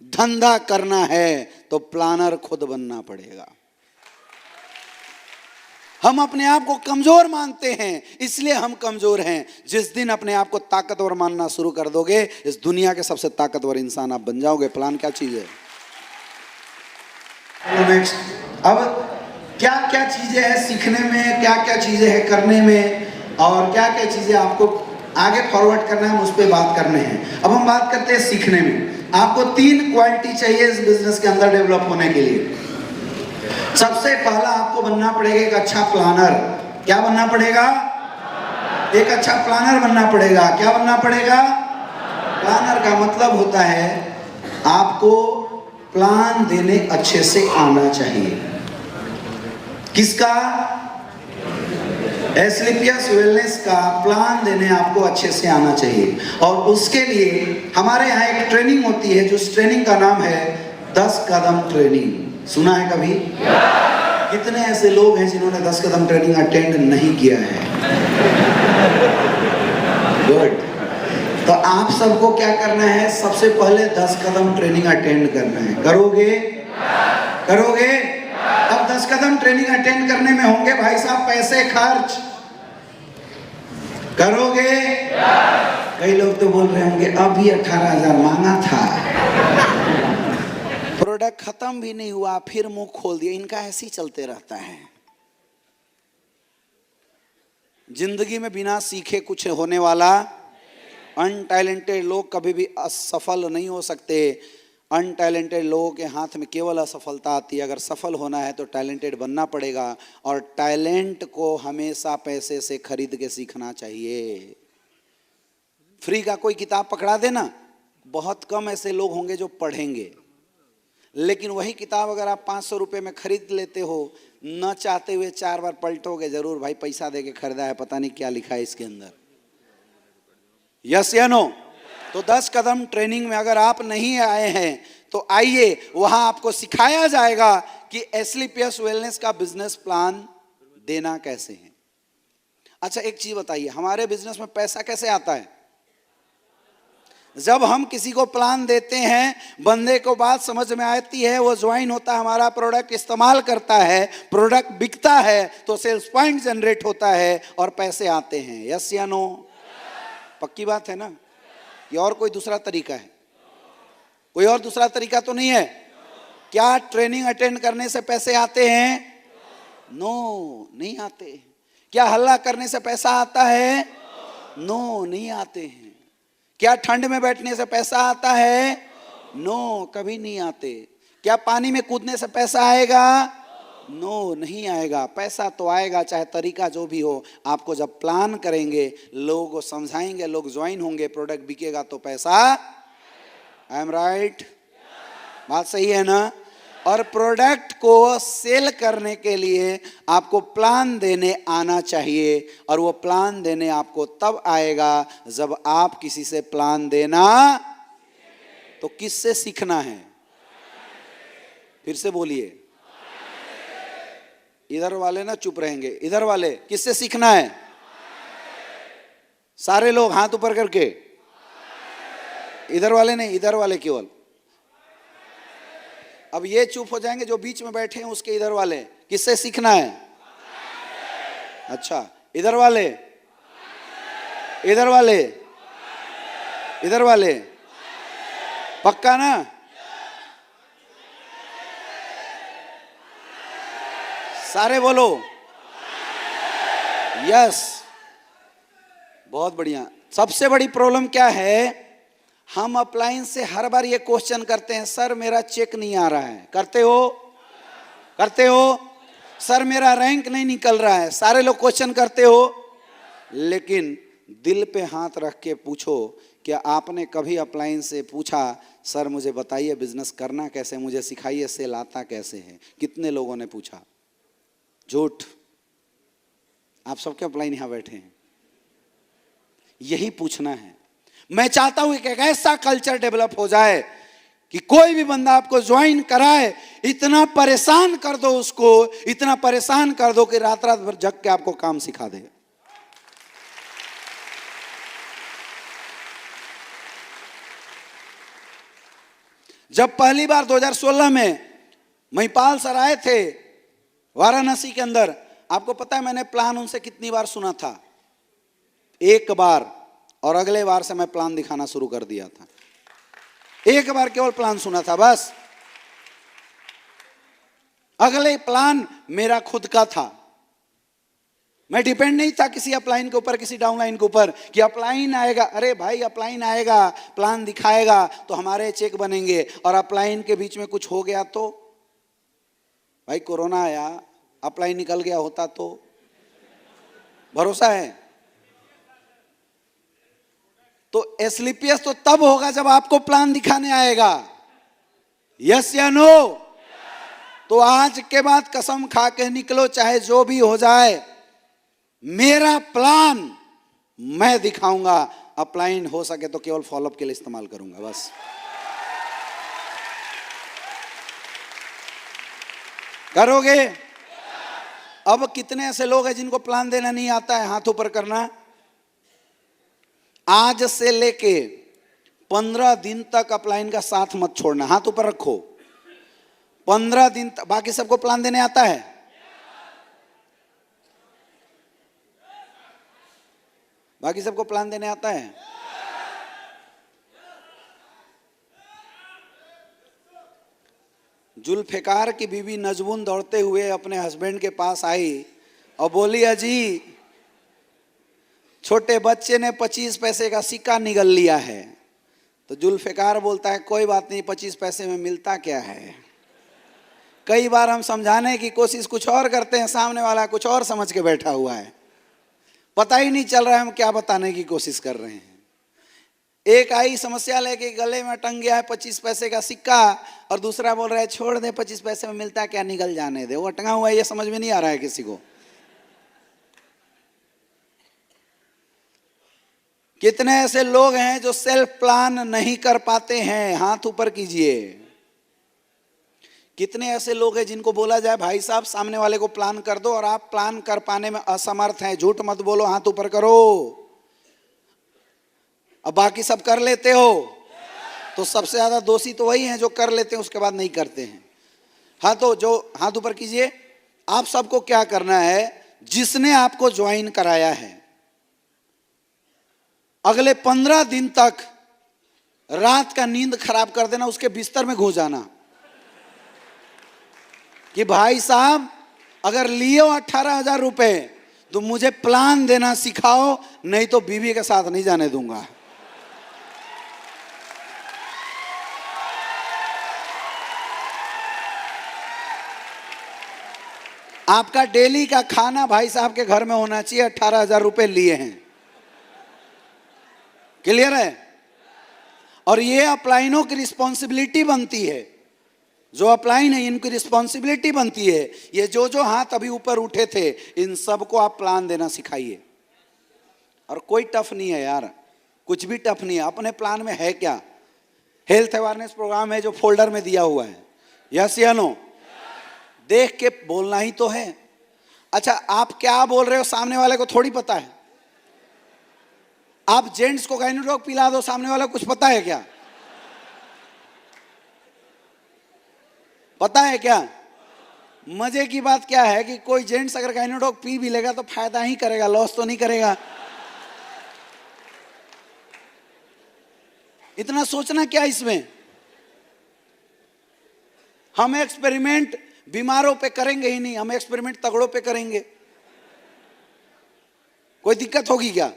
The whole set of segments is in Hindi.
धंधा करना है तो प्लानर खुद बनना पड़ेगा। हम अपने आप को कमजोर मानते हैं, इसलिए हम कमजोर हैं। जिस दिन अपने आप को ताकतवर मानना शुरू कर दोगे, इस दुनिया के सबसे ताकतवर इंसान आप बन जाओगे। प्लान क्या चीज है? नेक्स्ट, अब क्या क्या चीजें हैं सीखने में, क्या क्या चीजें हैं करने में, और क्या क्या चीजें आपको आगे फॉरवर्ड करना है, उस पर बात करने हैं। अब हम बात करते हैं सीखने में। आपको 3 क्वालिटी चाहिए इस बिजनेस के अंदर डेवलप होने के लिए। सबसे पहला आपको बनना पड़ेगा एक अच्छा प्लानर। क्या बनना पड़ेगा? एक अच्छा प्लानर बनना पड़ेगा। क्या बनना पड़ेगा? प्लानर का मतलब होता है आपको प्लान देने अच्छे से आना चाहिए। किसका? एस्क्लेपियस वेलनेस का प्लान देने आपको अच्छे से आना चाहिए। और उसके लिए हमारे यहाँ एक ट्रेनिंग होती है, जो ट्रेनिंग का नाम है 10 कदम ट्रेनिंग। सुना है कभी? कितने ऐसे लोग हैं जिन्होंने 10 कदम ट्रेनिंग अटेंड नहीं किया है? गुड। तो आप सबको क्या करना है? सबसे पहले 10 कदम ट्रेनिंग अटेंड करना है। करोगे? करोगे? अब 10 कदम ट्रेनिंग अटेंड करने में होंगे भाई साहब पैसे खर्च। करोगे? कई लोग तो बोल रहे होंगे अभी 18,000 मांगा था, प्रोडक्ट खत्म भी नहीं हुआ फिर मुंह खोल दिया। इनका ऐसे ही चलते रहता है। जिंदगी में बिना सीखे कुछ होने वाला। अनटैलेंटेड लोग कभी भी असफल नहीं हो सकते। अनटैलेंटेड लोगों के हाथ में केवल असफलता आती है। अगर सफल होना है तो टैलेंटेड बनना पड़ेगा, और टैलेंट को हमेशा पैसे से खरीद के सीखना चाहिए। फ्री का कोई किताब पकड़ा देना, बहुत कम ऐसे लोग होंगे जो पढ़ेंगे। लेकिन वही किताब अगर आप 500 रुपये में खरीद लेते हो, न चाहते हुए 4 बार पलटोगे जरूर, भाई पैसा दे के खरीदा है, पता नहीं क्या लिखा है इसके अंदर। यस या नो? तो 10 कदम ट्रेनिंग में अगर आप नहीं आए हैं तो आइए, वहां आपको सिखाया जाएगा कि एस्क्लेपियस वेलनेस का बिजनेस प्लान देना कैसे है। अच्छा एक चीज बताइए, हमारे बिजनेस में पैसा कैसे आता है? जब हम किसी को प्लान देते हैं, बंदे को बात समझ में आती है, वो ज्वाइन होता है, हमारा प्रोडक्ट इस्तेमाल करता है, प्रोडक्ट बिकता है, तो सेल्स पॉइंट जनरेट होता है और पैसे आते हैं। यस या नो? पक्की बात है ना? ये और कोई दूसरा तरीका है? कोई और दूसरा तरीका तो नहीं है? क्या ट्रेनिंग अटेंड करने से पैसे आते हैं? नो, नहीं आते। क्या हल्ला करने से पैसा आता है? नो, नहीं आते हैं। क्या ठंड में बैठने से पैसा आता है? नो, कभी नहीं आते। क्या पानी में कूदने से पैसा आएगा? नो, नहीं आएगा। पैसा तो आएगा चाहे तरीका जो भी हो। आपको जब प्लान करेंगे, लोगों को समझाएंगे, लोग ज्वाइन होंगे, प्रोडक्ट बिकेगा तो पैसा। I am right? बात सही है ना? और प्रोडक्ट को सेल करने के लिए आपको प्लान देने आना चाहिए, और वो प्लान देने आपको तब आएगा जब आप किसी से प्लान देना। तो किससे सीखना है? फिर से बोलिए। इधर वाले ना चुप रहेंगे, इधर वाले किससे सीखना है? सारे लोग हाथ ऊपर करके। इधर वाले नहीं, इधर वाले केवल। अब ये चुप हो जाएंगे जो बीच में बैठे हैं, उसके इधर वाले किससे सीखना है? अच्छा, इधर वाले, इधर वाले, इधर वाले, पक्का ना? सारे बोलो यस। बहुत बढ़िया। सबसे बड़ी प्रॉब्लम क्या है? हम अप्लायंस से हर बार ये क्वेश्चन करते हैं, सर मेरा चेक नहीं आ रहा है। करते हो? करते हो? सर मेरा रैंक नहीं निकल रहा है। सारे लोग क्वेश्चन करते हो। लेकिन दिल पे हाथ रख के पूछो, क्या आपने कभी अप्लायंस से पूछा, सर मुझे बताइए बिजनेस करना कैसे, मुझे सिखाइए सेल आता कैसे है? कितने लोगों ने पूछा? झूठ। आप सबके अप्लायन यहां बैठे हैं, यही पूछना है। मैं चाहता हूं कि एक ऐसा कल्चर डेवलप हो जाए कि कोई भी बंदा आपको ज्वाइन कराए, इतना परेशान कर दो उसको, इतना परेशान कर दो कि रात रात भर जग के आपको काम सिखा दे। जब पहली बार 2016 में महिपाल सर आए थे वाराणसी के अंदर, आपको पता है मैंने प्लान उनसे कितनी बार सुना था? एक बार, और अगले बार से मैं प्लान दिखाना शुरू कर दिया था। एक बार केवल प्लान सुना था बस, अगले प्लान मेरा खुद का था। मैं डिपेंड नहीं था किसी अपलाइन के ऊपर, किसी डाउनलाइन के ऊपर कि अपलाइन आएगा। अरे भाई अपलाइन आएगा, प्लान दिखाएगा तो हमारे चेक बनेंगे, और अपलाइन के बीच में कुछ हो गया तो भाई कोरोना आया, अपलाइन निकल गया होता तो भरोसा है? तो एसलीपीएस तो तब होगा जब आपको प्लान दिखाने आएगा। यस या नो? तो आज के बाद कसम खा के निकलो, चाहे जो भी हो जाए, मेरा प्लान मैं दिखाऊंगा। अपलाइन हो सके तो केवल फॉलोअप के लिए इस्तेमाल करूंगा बस। करोगे? अब कितने ऐसे लोग हैं जिनको प्लान देना नहीं आता है? हाथ ऊपर करना। आज से लेके 15 दिन तक अपलाइन का साथ मत छोड़ना। हाथ ऊपर रखो। 15 दिन तक। बाकी सबको प्लान देने आता है? बाकी सबको प्लान देने आता है? जुल्फिकार की बीवी नजबून दौड़ते हुए अपने हस्बैंड के पास आई और बोली, अजी छोटे बच्चे ने 25 पैसे का सिक्का निगल लिया है। तो जुल्फिकार बोलता है, कोई बात नहीं, 25 पैसे में मिलता क्या है। कई बार हम समझाने की कोशिश कुछ और करते हैं, सामने वाला कुछ और समझ के बैठा हुआ है, पता ही नहीं चल रहा है हम क्या बताने की कोशिश कर रहे हैं। एक आई समस्या लेके, गले में टंग गया है 25 पैसे का सिक्का, और दूसरा बोल रहा है छोड़ दे, 25 पैसे में मिलता क्या, निकल जाने दे। वो टंगा हुआ है, ये समझ में नहीं आ रहा है किसी को। कितने ऐसे लोग हैं जो सेल्फ प्लान नहीं कर पाते हैं? हाथ ऊपर कीजिए। कितने ऐसे लोग हैं जिनको बोला जाए भाई साहब सामने वाले को प्लान कर दो, और आप प्लान कर पाने में असमर्थ हैं? झूठ मत बोलो, हाथ ऊपर करो। अब बाकी सब कर लेते हो, तो सबसे ज्यादा दोषी तो वही हैं जो कर लेते हैं उसके बाद नहीं करते हैं। हाँ, तो जो हाथ ऊपर कीजिए। आप सबको क्या करना है? जिसने आपको ज्वाइन कराया है, अगले 15 दिन तक रात का नींद खराब कर देना, उसके बिस्तर में घुस जाना कि भाई साहब अगर लिए हो 18,000 रुपए तो मुझे प्लान देना सिखाओ, नहीं तो बीवी के साथ नहीं जाने दूंगा। आपका डेली का खाना भाई साहब के घर में होना चाहिए। 18,000 रुपए लिए हैं, क्लियर है? और ये अपलाइनों की रिस्पॉन्सिबिलिटी बनती है, जो अपलाइन है इनकी रिस्पॉन्सिबिलिटी बनती है। ये जो हाथ अभी ऊपर उठे थे, इन सबको आप प्लान देना सिखाइए। और कोई टफ नहीं है यार, कुछ भी टफ नहीं है। अपने प्लान में है क्या? हेल्थ अवेयरनेस प्रोग्राम है जो फोल्डर में दिया हुआ है। यस या नो? देख के बोलना ही तो है। अच्छा, आप क्या बोल रहे हो सामने वाले को थोड़ी पता है। आप जेंट्स को गाइनोड्रॉग पिला दो, सामने वाला कुछ पता है क्या? पता है क्या? मजे की बात क्या है कि कोई जेंट्स अगर गाइनोड्रॉग पी भी लेगा तो फायदा ही करेगा, लॉस तो नहीं करेगा। इतना सोचना क्या इसमें? हम एक्सपेरिमेंट बीमारों पे करेंगे ही नहीं, हम एक्सपेरिमेंट तगड़ों पे करेंगे। कोई दिक्कत होगी क्या?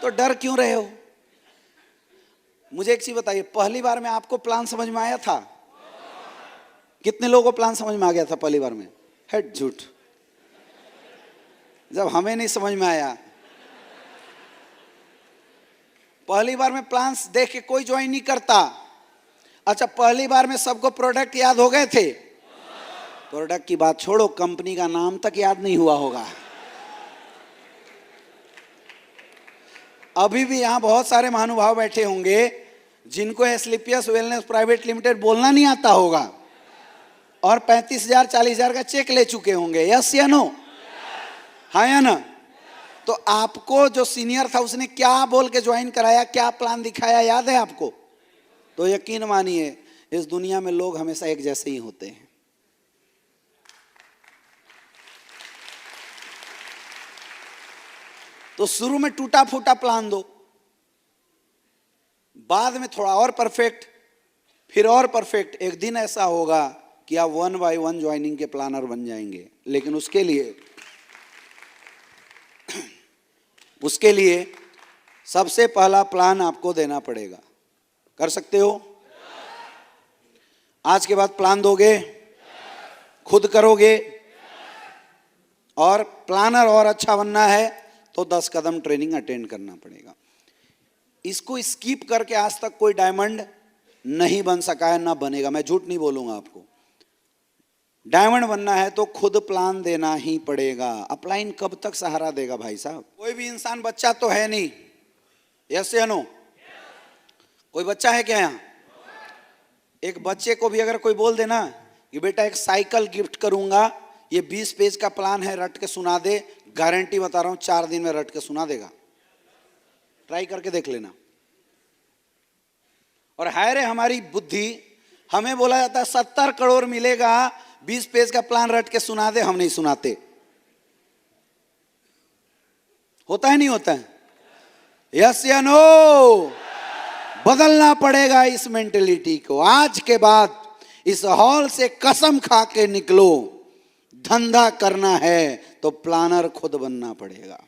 तो डर क्यों रहे हो? मुझे एक चीज बताइए, पहली बार में आपको प्लान समझ में आया था? कितने लोगों को प्लान समझ में आ गया था पहली बार में? हेड झूठ। जब हमें नहीं समझ में आया, पहली बार में प्लान्स देख के कोई ज्वाइन नहीं करता। अच्छा, पहली बार में सबको प्रोडक्ट याद हो गए थे? प्रोडक्ट की बात छोड़ो, कंपनी का नाम तक याद नहीं हुआ होगा। अभी भी यहां बहुत सारे महानुभाव बैठे होंगे जिनको एसलीपीएस वेलनेस प्राइवेट लिमिटेड बोलना नहीं आता होगा, और 35,000 40,000 का चेक ले चुके होंगे। यस या नो? हाँ या ना? तो आपको जो सीनियर था उसने क्या बोल के ज्वाइन कराया, क्या प्लान दिखाया, याद है आपको? तो यकीन मानिए इस दुनिया में लोग हमेशा एक जैसे ही होते हैं। तो शुरू में टूटा फूटा प्लान दो, बाद में थोड़ा और परफेक्ट, फिर और परफेक्ट। एक दिन ऐसा होगा कि आप 1 बाय 1 ज्वाइनिंग के प्लानर बन जाएंगे। लेकिन उसके लिए सबसे पहला प्लान आपको देना पड़ेगा। कर सकते हो? आज के बाद प्लान दोगे? खुद करोगे? और प्लानर और अच्छा बनना है तो 10 कदम ट्रेनिंग अटेंड करना पड़ेगा। इसको स्किप करके आज तक कोई डायमंड नहीं बन सका है, ना बनेगा। मैं झूठ नहीं बोलूंगा आपको। डायमंड बनना है तो खुद प्लान देना ही पड़ेगा। अपलाइन कब तक सहारा देगा भाई साहब? कोई भी इंसान बच्चा तो है नहीं, यस या नो? कोई बच्चा है क्या यहाँ? एक बच्चे को भी अगर कोई बोल देना कि बेटा एक साइकिल गिफ्ट करूंगा, ये 20 पेज का प्लान है, रट के सुना दे, गारंटी बता रहा हूं 4 दिन में रट के सुना देगा। ट्राई करके देख लेना। और हाय रे हमारी बुद्धि, हमें बोला जाता है 70 करोड़ मिलेगा, 20 पेज का प्लान रट के सुना दे, हम नहीं सुनाते। होता है नहीं होता है? यस या नो? बदलना पड़ेगा इस मेंटेलिटी को। आज के बाद इस हॉल से कसम खा के निकलो, धंधा करना है तो प्लानर खुद बनना पड़ेगा।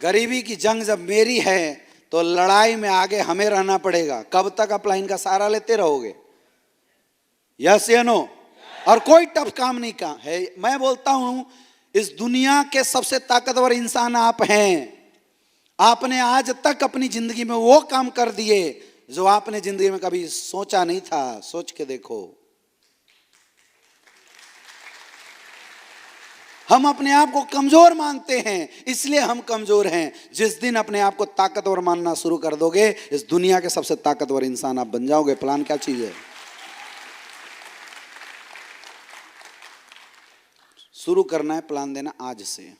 गरीबी की जंग जब मेरी है तो लड़ाई में आगे हमें रहना पड़ेगा। कब तक अपलाइन का सहारा लेते रहोगे? यस या नो? और कोई टफ काम नहीं का है। मैं बोलता हूं इस दुनिया के सबसे ताकतवर इंसान आप हैं। आपने आज तक अपनी जिंदगी में वो काम कर दिए जो आपने जिंदगी में कभी सोचा नहीं था। सोच के देखो। हम अपने आप को कमजोर मानते हैं, इसलिए हम कमजोर हैं। जिस दिन अपने आप को ताकतवर मानना शुरू कर दोगे, इस दुनिया के सबसे ताकतवर इंसान आप बन जाओगे। प्लान क्या चीज है? शुरू करना है प्लान देना आज से।